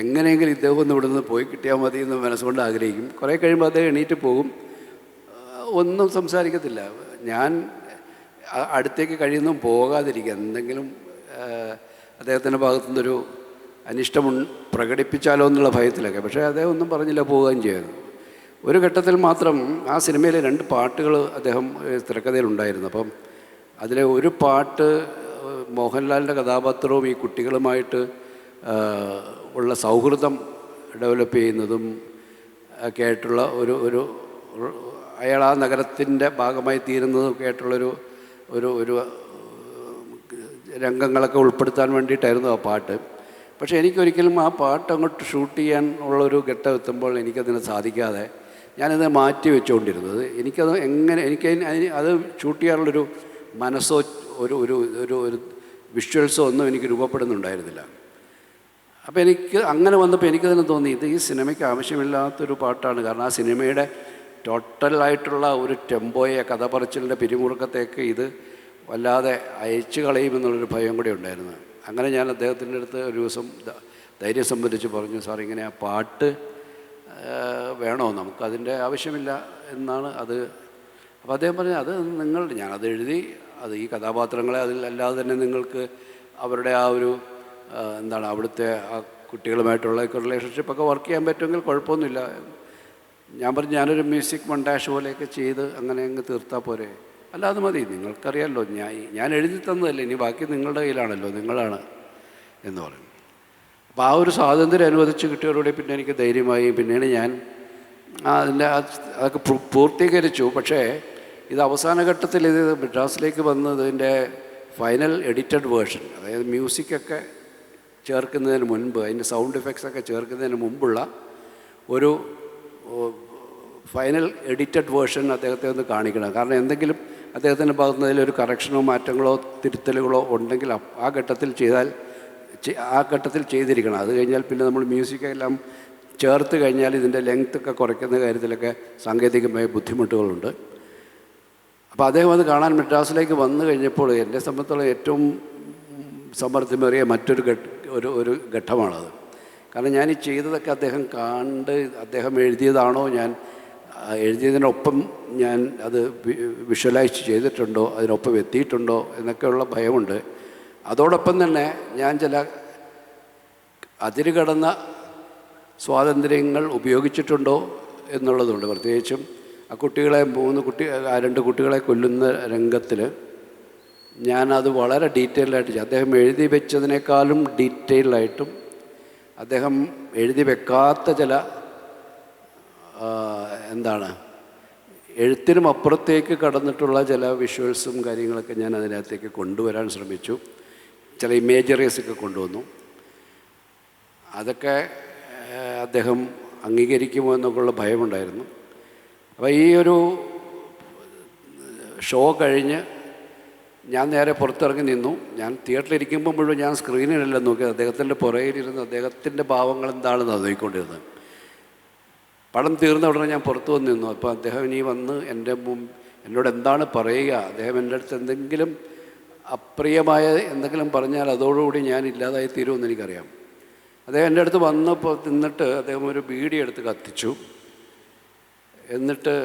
എങ്ങനെയെങ്കിലും ഇദ്ദേഹം ഒന്ന് ഇവിടെ നിന്ന് പോയി കിട്ടിയാൽ മതി എന്ന് മനസ്സുകൊണ്ട് ആഗ്രഹിക്കും. കുറേ കഴിയുമ്പോൾ അദ്ദേഹം എണീറ്റ് പോകും, ഒന്നും സംസാരിക്കത്തില്ല. ഞാൻ അടുത്തേക്ക് കഴിയുന്നു പോകാതിരിക്കുക, എന്തെങ്കിലും അദ്ദേഹത്തിൻ്റെ ഭാഗത്തുനിന്നൊരു അനിഷ്ടം പ്രകടിപ്പിച്ചാലോ എന്നുള്ള ഭയത്തിലൊക്കെ. പക്ഷേ അദ്ദേഹം ഒന്നും പറഞ്ഞില്ല, പോവുകയും ചെയ്യുന്നു. ഒരു ഘട്ടത്തിൽ മാത്രം ആ സിനിമയിലെ 2 പാട്ടുകൾ അദ്ദേഹം തിരക്കഥയിലുണ്ടായിരുന്നു. അപ്പം അതിലെ ഒരു പാട്ട് മോഹൻലാലിൻ്റെ കഥാപാത്രവും ഈ കുട്ടികളുമായിട്ട് ഉള്ള സൗഹൃദം ഡെവലപ്പ് ചെയ്യുന്നതും ഒക്കെ ആയിട്ടുള്ള ഒരു അയാൾ ആ നഗരത്തിൻ്റെ ഭാഗമായി തീരുന്നതും ഒക്കെ ആയിട്ടുള്ളൊരു ഒരു രംഗങ്ങളൊക്കെ ഉൾപ്പെടുത്താൻ വേണ്ടിയിട്ടായിരുന്നു ആ പാട്ട്. പക്ഷേ എനിക്കൊരിക്കലും ആ പാട്ട് അങ്ങോട്ട് ഷൂട്ട് ചെയ്യാൻ ഉള്ളൊരു ഘട്ടം എത്തുമ്പോൾ എനിക്കതിന് സാധിക്കാതെ ഞാനത് മാറ്റി വെച്ചുകൊണ്ടിരുന്നത്. എനിക്ക് അത് ഷൂട്ട് ചെയ്യാനുള്ളൊരു മനസ്സോ ഒരു വിഷ്വൽസോ ഒന്നും എനിക്ക് രൂപപ്പെടുന്നുണ്ടായിരുന്നില്ല. അപ്പോൾ എനിക്ക് അങ്ങനെ വന്നപ്പോൾ എനിക്ക് തന്നെ തോന്നി ഇത് ഈ സിനിമയ്ക്ക് ആവശ്യമില്ലാത്തൊരു പാട്ടാണ്. കാരണം ആ സിനിമയുടെ ടോട്ടലായിട്ടുള്ള ഒരു ടെമ്പോയെ, കഥ പറച്ചിലിൻ്റെ പിരിമുറുക്കത്തേക്ക് ഇത് വല്ലാതെ അയച്ചു കളയുമെന്നുള്ളൊരു ഭയം കൂടെ ഉണ്ടായിരുന്നു. അങ്ങനെ ഞാൻ അദ്ദേഹത്തിൻ്റെ അടുത്ത് ഒരു ദിവസം ധൈര്യം സംബന്ധിച്ച് പറഞ്ഞു, സാർ ഇങ്ങനെ ആ പാട്ട് വേണോ, നമുക്കതിൻ്റെ ആവശ്യമില്ല എന്നാണ് അത്. അപ്പോൾ അദ്ദേഹം പറഞ്ഞു, അത് ഞാനത് എഴുതി, അത് ഈ കഥാപാത്രങ്ങളെ അതിലല്ലാതെ തന്നെ നിങ്ങൾക്ക് അവരുടെ ആ ഒരു അവിടുത്തെ ആ കുട്ടികളുമായിട്ടുള്ള റിലേഷൻഷിപ്പൊക്കെ വർക്ക് ചെയ്യാൻ പറ്റുമെങ്കിൽ കുഴപ്പമൊന്നുമില്ല. ഞാൻ പറഞ്ഞു, ഞാനൊരു മ്യൂസിക് മൊണ്ടാഷ് പോലെയൊക്കെ ചെയ്ത് അങ്ങനെ അങ്ങ് തീർത്താൽ പോരെ, അല്ലാതെ മതി, നിങ്ങൾക്കറിയാമല്ലോ ഞാൻ എഴുതി തന്നതല്ലേ, ഇനി ബാക്കി നിങ്ങളുടെ കയ്യിലാണല്ലോ, നിങ്ങളാണ് എന്ന് പറഞ്ഞു. അപ്പോൾ ആ ഒരു സ്വാതന്ത്ര്യം അനുവദിച്ച് കിട്ടിയവരോടെ പിന്നെ എനിക്ക് ധൈര്യമായി. പിന്നീട് ഞാൻ അതൊക്കെ പൂർത്തീകരിച്ചു. പക്ഷേ ഇത് അവസാന ഘട്ടത്തിൽ ഇത് മദ്രാസിലേക്ക് വന്നതിൻ്റെ ഫൈനൽ എഡിറ്റഡ് വേർഷൻ, അതായത് മ്യൂസിക്കൊക്കെ ചേർക്കുന്നതിന് മുൻപ്, അതിൻ്റെ സൗണ്ട് എഫക്ട്സൊക്കെ ചേർക്കുന്നതിന് മുമ്പുള്ള ഒരു ഫൈനൽ എഡിറ്റഡ് വേർഷൻ അദ്ദേഹത്തെ ഒന്ന് കാണിക്കണം. കാരണം എന്തെങ്കിലും അദ്ദേഹത്തിൻ്റെ ഭാഗത്ത് നിന്ന് അതിലൊരു കറക്ഷനോ മാറ്റങ്ങളോ തിരുത്തലുകളോ ഉണ്ടെങ്കിൽ ആ ഘട്ടത്തിൽ ചെയ്തിരിക്കണം. അത് കഴിഞ്ഞാൽ പിന്നെ നമ്മൾ മ്യൂസിക്കെല്ലാം ചേർത്ത് കഴിഞ്ഞാൽ ഇതിൻ്റെ ലെങ്ത്തൊക്കെ കുറയ്ക്കുന്ന കാര്യത്തിലൊക്കെ സാങ്കേതികമായ ബുദ്ധിമുട്ടുകളുണ്ട്. അപ്പോൾ അദ്ദേഹം അത് കാണാൻ മദ്രാസിലേക്ക് വന്നു കഴിഞ്ഞപ്പോൾ എന്നെ സംബന്ധിച്ചോളം ഏറ്റവും സമ്മർദ്ദമേറിയ മറ്റൊരു ഒരു ഘട്ടമാണത്. കാരണം ഞാൻ ഈ ചെയ്തതൊക്കെ അദ്ദേഹം കണ്ട് അദ്ദേഹം എഴുതിയതാണോ, ഞാൻ എഴുതിയതിനൊപ്പം ഞാൻ അത് വിഷ്വലൈസ് ചെയ്തിട്ടുണ്ടോ, അതിനൊപ്പം എത്തിയിട്ടുണ്ടോ എന്നൊക്കെയുള്ള ഭയമുണ്ട്. അതോടൊപ്പം തന്നെ ഞാൻ ചില അതിരുകടന്ന സ്വാതന്ത്ര്യങ്ങൾ ഉപയോഗിച്ചിട്ടുണ്ടോ എന്നുള്ളതുണ്ട്. പ്രത്യേകിച്ചും ആ കുട്ടികളെ 2 കുട്ടികളെ കൊല്ലുന്ന രംഗത്തിൽ ഞാനത് വളരെ ഡീറ്റെയിൽഡായിട്ട് അദ്ദേഹം എഴുതി വെച്ചതിനേക്കാളും ഡീറ്റെയിൽഡായിട്ടും അദ്ദേഹം എഴുതി വെക്കാത്ത ചില എഴുത്തിനും അപ്പുറത്തേക്ക് കടന്നിട്ടുള്ള ചില വിഷ്വൽസും കാര്യങ്ങളൊക്കെ ഞാൻ അതിനകത്തേക്ക് കൊണ്ടുവരാൻ ശ്രമിച്ചു. ചില ഇമേജറീസൊക്കെ കൊണ്ടുവന്നു. അതൊക്കെ അദ്ദേഹം അംഗീകരിക്കുമോ എന്നൊക്കെയുള്ള ഭയമുണ്ടായിരുന്നു. അപ്പോൾ ഈ ഒരു ഷോ കഴിഞ്ഞ് ഞാൻ നേരെ പുറത്തിറങ്ങി നിന്നു. ഞാൻ തിയേറ്ററിലിരിക്കുമ്പോൾ മുഴുവൻ ഞാൻ സ്ക്രീനിലല്ല നോക്കിയത്, അദ്ദേഹത്തിൻ്റെ പുറകിലിരുന്ന് അദ്ദേഹത്തിൻ്റെ ഭാവങ്ങൾ എന്താണെന്ന് നോക്കിക്കൊണ്ടിരുന്നത്. പടം തീർന്ന ഉടനെ ഞാൻ പുറത്തു വന്ന് നിന്നു. അപ്പോൾ അദ്ദേഹം ഇനി വന്ന് എന്നോട് എന്താണ് പറയുക, അദ്ദേഹം എൻ്റെ അടുത്ത് എന്തെങ്കിലും അപ്രിയമായ എന്തെങ്കിലും പറഞ്ഞാൽ അതോടുകൂടി ഞാൻ ഇല്ലാതായി തീരുമെന്ന് എനിക്കറിയാം. അദ്ദേഹം എൻ്റെ അടുത്ത് വന്നപ്പോൾ നിന്നിട്ട് അദ്ദേഹം ഒരു ബീഡി എടുത്ത് കത്തിച്ചു. എന്നിട്ട്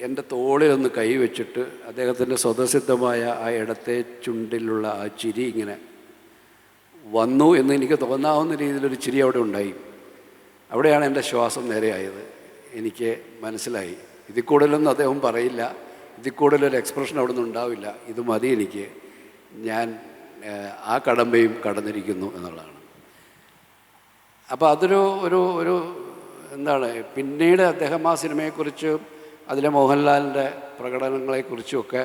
എൻ്റെ തോളിലൊന്ന് കൈ വെച്ചിട്ട് അദ്ദേഹത്തിൻ്റെ സ്വതസിദ്ധമായ ആ ഇടത്തെ ചുണ്ടിലുള്ള ആ ചിരി ഇങ്ങനെ വന്നു എന്ന് എനിക്ക് തോന്നാവുന്ന രീതിയിലൊരു ചിരി അവിടെ ഉണ്ടായി. അവിടെയാണ് എൻ്റെ ശ്വാസം നേരെയായത്. എനിക്ക് മനസ്സിലായി, ഇതിൽ കൂടുതലൊന്നും അദ്ദേഹം പറയില്ല, ഇതിൽ കൂടുതലൊരു എക്സ്പ്രഷൻ അവിടെ നിന്ന് ഉണ്ടാവില്ല, ഇത് മതി എനിക്ക്, ഞാൻ ആ കടമ്പയും കടന്നിരിക്കുന്നു എന്നുള്ളതാണ്. അപ്പോൾ അതൊരു ഒരു ഒരു പിന്നീട് അദ്ദേഹം ആ സിനിമയെക്കുറിച്ച് അതിലെ മോഹൻലാലിൻ്റെ പ്രകടനങ്ങളെക്കുറിച്ചുമൊക്കെ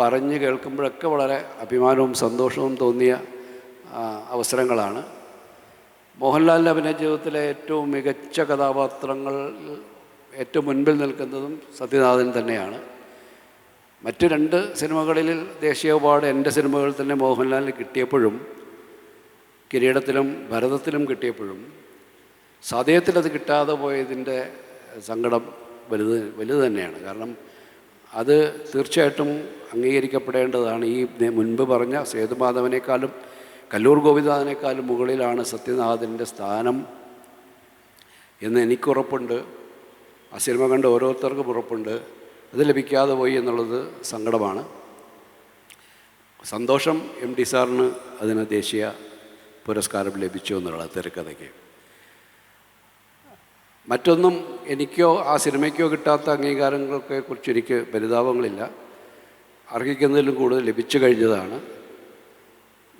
പറഞ്ഞ് കേൾക്കുമ്പോഴൊക്കെ വളരെ അഭിമാനവും സന്തോഷവും തോന്നിയ അവസരങ്ങളാണ്. മോഹൻലാലിൻ്റെ അഭിനയ ജീവിതത്തിലെ ഏറ്റവും മികച്ച കഥാപാത്രങ്ങൾ ഏറ്റവും മുൻപിൽ നിൽക്കുന്നതും സത്യനാഥൻ തന്നെയാണ്. മറ്റ് 2 സിനിമകളിൽ ദേശീയ അവാർഡ് എൻ്റെ സിനിമകളിൽ തന്നെ മോഹൻലാലിന് കിട്ടിയപ്പോഴും, കിരീടത്തിലും ഭരതത്തിലും കിട്ടിയപ്പോഴും, സതയത്തിലത് കിട്ടാതെ പോയതിൻ്റെ സങ്കടം വലുത് തന്നെയാണ്. കാരണം അത് തീർച്ചയായിട്ടും അംഗീകരിക്കപ്പെടേണ്ടതാണ്. ഈ മുൻപ് പറഞ്ഞ സേതുമാധവനേക്കാളും കല്ലൂർ ഗോപിനാഥിനേക്കാളും മുകളിലാണ് സത്യനാഥൻ്റെ സ്ഥാനം എന്ന് എനിക്കുറപ്പുണ്ട്. ആ സിനിമ കണ്ട് ഓരോരുത്തർക്കും ഉറപ്പുണ്ട്. അത് ലഭിക്കാതെ പോയി എന്നുള്ളത് സങ്കടമാണ്. സന്തോഷം MD സാറിന് അതിന് ദേശീയ പുരസ്കാരം ലഭിച്ചു എന്നുള്ള തിരക്കഥയ്ക്ക്. മറ്റൊന്നും എനിക്കോ ആ സിനിമയ്ക്കോ കിട്ടാത്ത അംഗീകാരങ്ങളൊക്കെ കുറിച്ച് എനിക്ക് പരിതാപങ്ങളില്ല. അർഹിക്കുന്നതിലും കൂടുതൽ ലഭിച്ചു കഴിഞ്ഞതാണ്.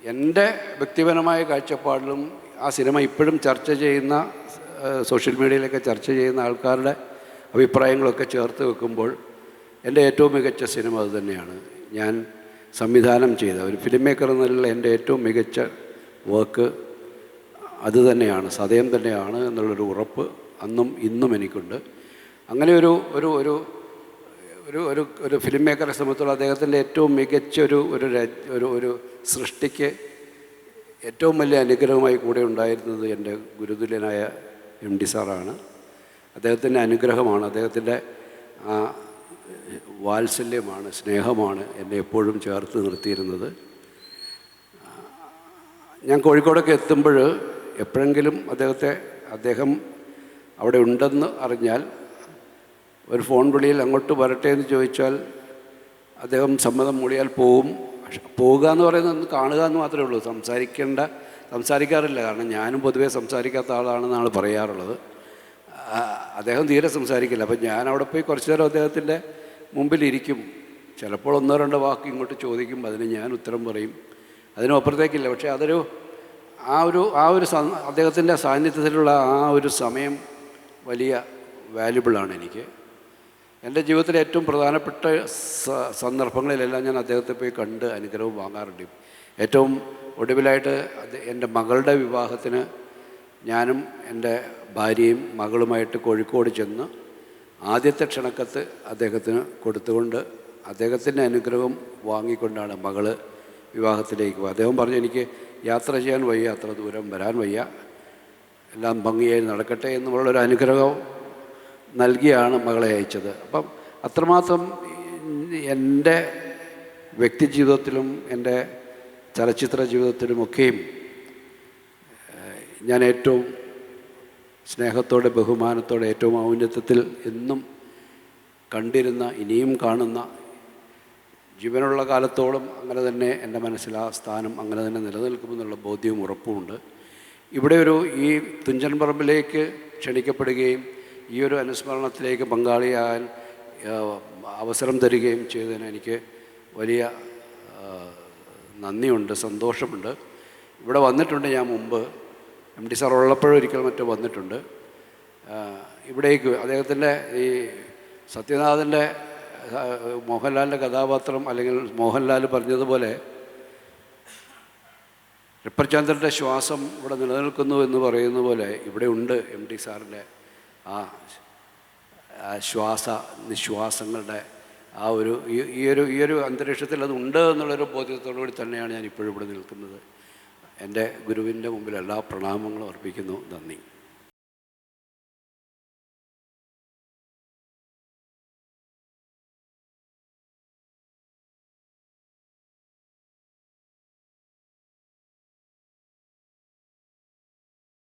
എൻ്റെ വ്യക്തിപരമായ കാഴ്ചപ്പാടിലും ആ സിനിമ ഇപ്പോഴും ചർച്ച ചെയ്യുന്ന, സോഷ്യൽ മീഡിയയിലൊക്കെ ചർച്ച ചെയ്യുന്ന ആൾക്കാരുടെ അഭിപ്രായങ്ങളൊക്കെ ചേർത്ത് വെക്കുമ്പോൾ എൻ്റെ ഏറ്റവും മികച്ച സിനിമ അത് തന്നെയാണ്. ഞാൻ സംവിധാനം ചെയ്ത ഒരു ഫിലിം മേക്കർ എന്നുള്ള എൻ്റെ ഏറ്റവും മികച്ച വർക്ക് അത് തന്നെയാണ്, സതയം തന്നെയാണ് എന്നുള്ളൊരു ഉറപ്പ് അന്നും ഇന്നും എനിക്കുണ്ട്. അങ്ങനെ ഒരു ഒരു ഒരു ഒരു ഒരു ഒരു ഫിലിം മേക്കറെ സംബന്ധിച്ചുള്ള അദ്ദേഹത്തിൻ്റെ ഏറ്റവും മികച്ച ഒരു സൃഷ്ടിക്ക് ഏറ്റവും വലിയ അനുഗ്രഹമായി കൂടെ ഉണ്ടായിരുന്നത് എൻ്റെ ഗുരുതുല്യനായ MD സാറാണ്. അദ്ദേഹത്തിൻ്റെ അനുഗ്രഹമാണ്, അദ്ദേഹത്തിൻ്റെ വാത്സല്യമാണ്, സ്നേഹമാണ് എന്നെ എപ്പോഴും ചേർത്ത് നിർത്തിയിരുന്നത്. ഞാൻ കോഴിക്കോടൊക്കെ എത്തുമ്പോൾ എപ്പോഴെങ്കിലും അദ്ദേഹം അവിടെ ഉണ്ടെന്ന് അറിഞ്ഞാൽ ഒരു ഫോൺ വിളിയിൽ അങ്ങോട്ട് വരട്ടെ എന്ന് ചോദിച്ചാൽ അദ്ദേഹം സമ്മതം മൂളിയാൽ പോവുക എന്ന് പറയുന്നത് കാണുക എന്ന് മാത്രമേ ഉള്ളൂ. സംസാരിക്കാറില്ല. കാരണം ഞാനും പൊതുവേ സംസാരിക്കാത്ത ആളാണെന്നാണ് പറയാറുള്ളത്. അദ്ദേഹം തീരെ സംസാരിക്കില്ല. അപ്പം ഞാൻ അവിടെ പോയി കുറച്ച് നേരം അദ്ദേഹത്തിൻ്റെ മുമ്പിലിരിക്കും. ചിലപ്പോൾ 1-2 വാക്ക് ഇങ്ങോട്ട് ചോദിക്കും, അതിന് ഞാൻ ഉത്തരം പറയും. അതിനപ്പുറത്തേക്കില്ല. പക്ഷേ അതൊരു ആ ഒരു അദ്ദേഹത്തിൻ്റെ സാന്നിധ്യത്തിലുള്ള ആ ഒരു സമയം വലിയ വാല്യുബിളാണ് എനിക്ക്. എൻ്റെ ജീവിതത്തിലെ ഏറ്റവും പ്രധാനപ്പെട്ട സന്ദർഭങ്ങളിലെല്ലാം ഞാൻ അദ്ദേഹത്തെ പോയി കണ്ട് അനുഗ്രഹം വാങ്ങാറുണ്ട്. ഏറ്റവും ഒടുവിലായിട്ട് എൻ്റെ മകളുടെ വിവാഹത്തിന് ഞാനും എൻ്റെ ഭാര്യയും മകളുമായിട്ട് കോഴിക്കോട് ചെന്ന് ആദ്യത്തെ ക്ഷണക്കത്ത് അദ്ദേഹത്തിന് കൊടുത്തുകൊണ്ട് അദ്ദേഹത്തിൻ്റെ അനുഗ്രഹം വാങ്ങിക്കൊണ്ടാണ് മകള് വിവാഹത്തിലേക്ക് പോകുക. അദ്ദേഹം പറഞ്ഞു, എനിക്ക് യാത്ര ചെയ്യാൻ വയ്യ, അത്ര ദൂരം വരാൻ വയ്യ, എല്ലാം ഭംഗിയായി നടക്കട്ടെ എന്നുള്ളൊരു അനുഗ്രഹം നൽകിയാണ് മകളെ അയച്ചത്. അപ്പം അത്രമാത്രം എൻ്റെ വ്യക്തി ജീവിതത്തിലും എൻ്റെ ചലച്ചിത്ര ജീവിതത്തിലുമൊക്കെയും ഞാൻ ഏറ്റവും സ്നേഹത്തോടെ ബഹുമാനത്തോടെ ഏറ്റവും ഔന്നത്യത്തിൽ എന്നും കണ്ടിരുന്ന, ഇനിയും കാണുന്ന, ജീവനുള്ള കാലത്തോളം അങ്ങനെ തന്നെ എൻ്റെ മനസ്സിൽ ആ സ്ഥാനം അങ്ങനെ തന്നെ നിലനിൽക്കുമെന്നുള്ള ബോധ്യവും ഉറപ്പുമുണ്ട്. ഇവിടെ ഈ തുഞ്ചൻ പറമ്പിലേക്ക് ക്ഷണിക്കപ്പെടുകയും ഈ ഒരു അനുസ്മരണത്തിലേക്ക് പങ്കാളിയാകാൻ അവസരം തരികയും ചെയ്തതിന് എനിക്ക് വലിയ നന്ദിയുണ്ട്, സന്തോഷമുണ്ട്. ഇവിടെ വന്നിട്ടുണ്ട് ഞാൻ മുമ്പ്, MT സാർ ഉള്ളപ്പോഴും ഒരിക്കൽ മറ്റോ വന്നിട്ടുണ്ട്. ഇവിടേക്ക് അദ്ദേഹത്തിൻ്റെ ഈ സത്യനാഥൻ്റെ മോഹൻലാലിൻ്റെ കഥാപാത്രം, അല്ലെങ്കിൽ മോഹൻലാൽ പറഞ്ഞതുപോലെ റിപ്പർചന്ദ്രൻ്റെ ശ്വാസം ഇവിടെ നിലനിൽക്കുന്നു എന്ന് പറയുന്ന പോലെ ഇവിടെ ഉണ്ട് MT സാറിൻ്റെ ആ നിശ്വാസങ്ങളുടെ ആ ഈ ഒരു അന്തരീക്ഷത്തിൽ അതുണ്ട് എന്നുള്ളൊരു ബോധ്യത്തോടുകൂടി തന്നെയാണ് ഞാൻ ഇപ്പോഴും ഇവിടെ നിൽക്കുന്നത്. എൻ്റെ ഗുരുവിൻ്റെ മുമ്പിൽ എല്ലാ പ്രണാമങ്ങളും അർപ്പിക്കുന്നു. നന്ദി.